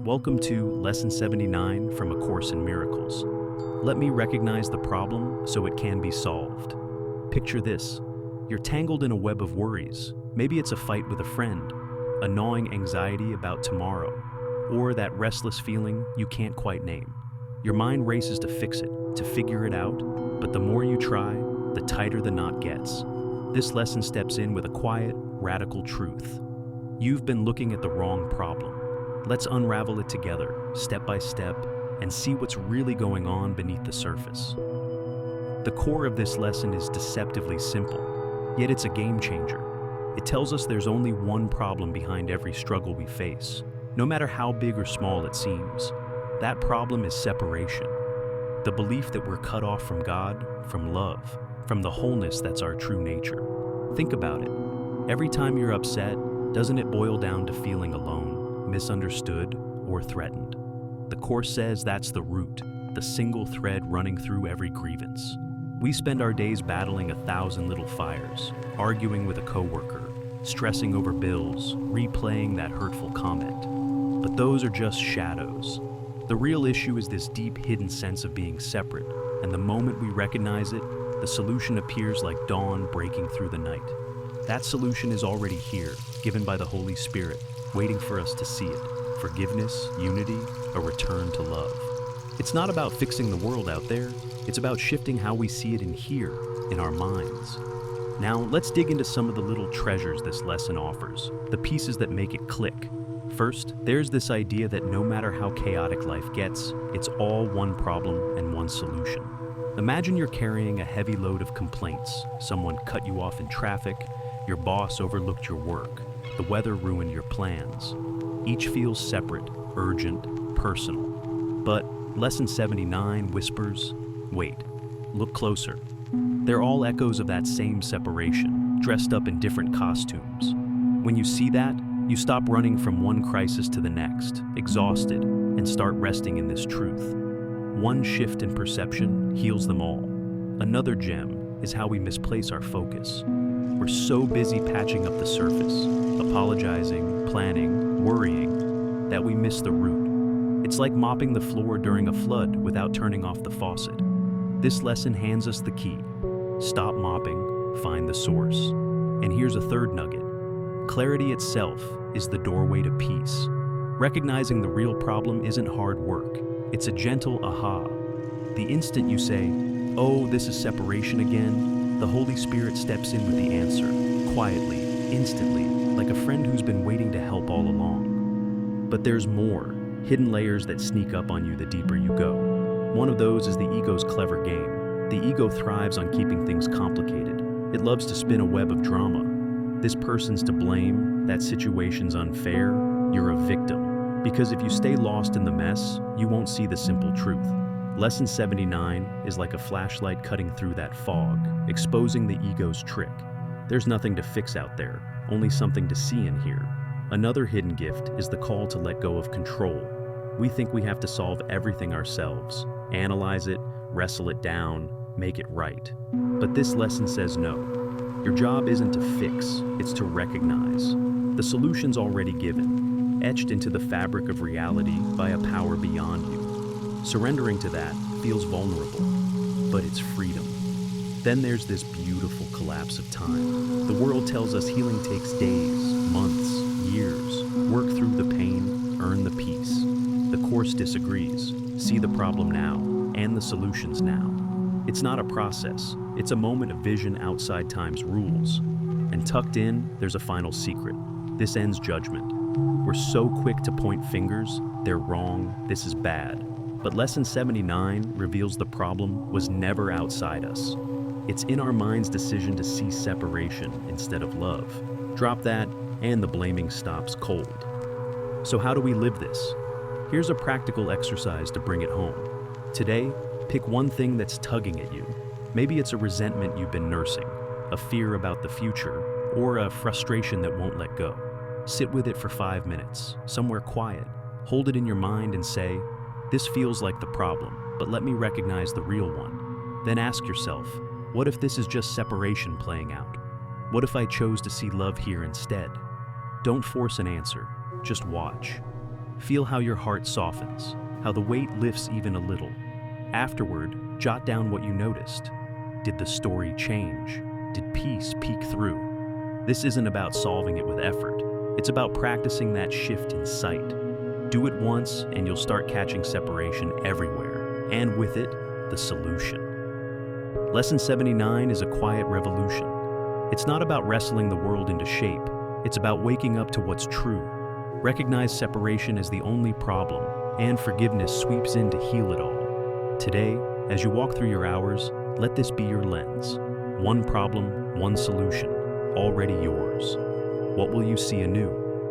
Welcome to Lesson 79 from A Course in Miracles. Let me recognize the problem so it can be solved. Picture this. You're tangled in a web of worries. Maybe it's a fight with a friend, a gnawing anxiety about tomorrow, or that restless feeling you can't quite name. Your mind races to fix it, to figure it out, but the more you try, the tighter the knot gets. This lesson steps in with a quiet, radical truth. You've been looking at the wrong problem. Let's unravel it together, step by step, and see what's really going on beneath the surface. The core of this lesson is deceptively simple, yet it's a game changer. It tells us there's only one problem behind every struggle we face, no matter how big or small it seems. That problem is separation. The belief that we're cut off from God, from love, from the wholeness that's our true nature. Think about it. Every time you're upset, doesn't it boil down to feeling alone, misunderstood, or threatened? The Course says that's the root, the single thread running through every grievance. We spend our days battling 1,000 little fires, arguing with a coworker, stressing over bills, replaying that hurtful comment. But those are just shadows. The real issue is this deep hidden sense of being separate, and the moment we recognize it, the solution appears like dawn breaking through the night. That solution is already here, given by the Holy Spirit, waiting for us to see it. Forgiveness, unity, a return to love. It's not about fixing the world out there, it's about shifting how we see it in here, in our minds. Now, let's dig into some of the little treasures this lesson offers, the pieces that make it click. First, there's this idea that no matter how chaotic life gets, it's all one problem and one solution. Imagine you're carrying a heavy load of complaints. Someone cut you off in traffic, your boss overlooked your work, the weather ruined your plans. Each feels separate, urgent, personal. But Lesson 79 whispers, wait, look closer. They're all echoes of that same separation, dressed up in different costumes. When you see that, you stop running from one crisis to the next, exhausted, and start resting in this truth. One shift in perception heals them all. Another gem is how we misplace our focus. We're so busy patching up the surface, apologizing, planning, worrying, that we miss the root. It's like mopping the floor during a flood without turning off the faucet. This lesson hands us the key. Stop mopping, find the source. And here's a third nugget. Clarity itself is the doorway to peace. Recognizing the real problem isn't hard work. It's a gentle aha. The instant you say, oh, this is separation again, the Holy Spirit steps in with the answer, quietly, instantly, like a friend who's been waiting to help all along. But there's more, hidden layers that sneak up on you the deeper you go. One of those is the ego's clever game. The ego thrives on keeping things complicated. It loves to spin a web of drama. This person's to blame, that situation's unfair, you're a victim. Because if you stay lost in the mess, you won't see the simple truth. Lesson 79 is like a flashlight cutting through that fog, exposing the ego's trick. There's nothing to fix out there, only something to see and hear. Another hidden gift is the call to let go of control. We think we have to solve everything ourselves, analyze it, wrestle it down, make it right. But this lesson says no. Your job isn't to fix, it's to recognize. The solution's already given, etched into the fabric of reality by a power beyond you. Surrendering to that feels vulnerable, but it's freedom. Then there's this beautiful collapse of time. The world tells us healing takes days, months, years. Work through the pain, earn the peace. The Course disagrees. See the problem now, and the solutions now. It's not a process, it's a moment of vision outside time's rules. And tucked in, there's a final secret. This ends judgment. We're so quick to point fingers, they're wrong, this is bad. But Lesson 79 reveals the problem was never outside us. It's in our mind's decision to see separation instead of love. Drop that, and the blaming stops cold. So how do we live this? Here's a practical exercise to bring it home. Today, pick one thing that's tugging at you. Maybe it's a resentment you've been nursing, a fear about the future, or a frustration that won't let go. Sit with it for 5 minutes, somewhere quiet. Hold it in your mind and say, this feels like the problem, but let me recognize the real one. Then ask yourself, what if this is just separation playing out? What if I chose to see love here instead? Don't force an answer, just watch. Feel how your heart softens, how the weight lifts even a little. Afterward, jot down what you noticed. Did the story change? Did peace peek through? This isn't about solving it with effort. It's about practicing that shift in sight. Do it once and you'll start catching separation everywhere, and with it, the solution. Lesson 79 is a quiet revolution. It's not about wrestling the world into shape. It's about waking up to what's true. Recognize separation as the only problem, and forgiveness sweeps in to heal it all. Today, as you walk through your hours, let this be your lens. One problem, one solution, already yours. What will you see anew?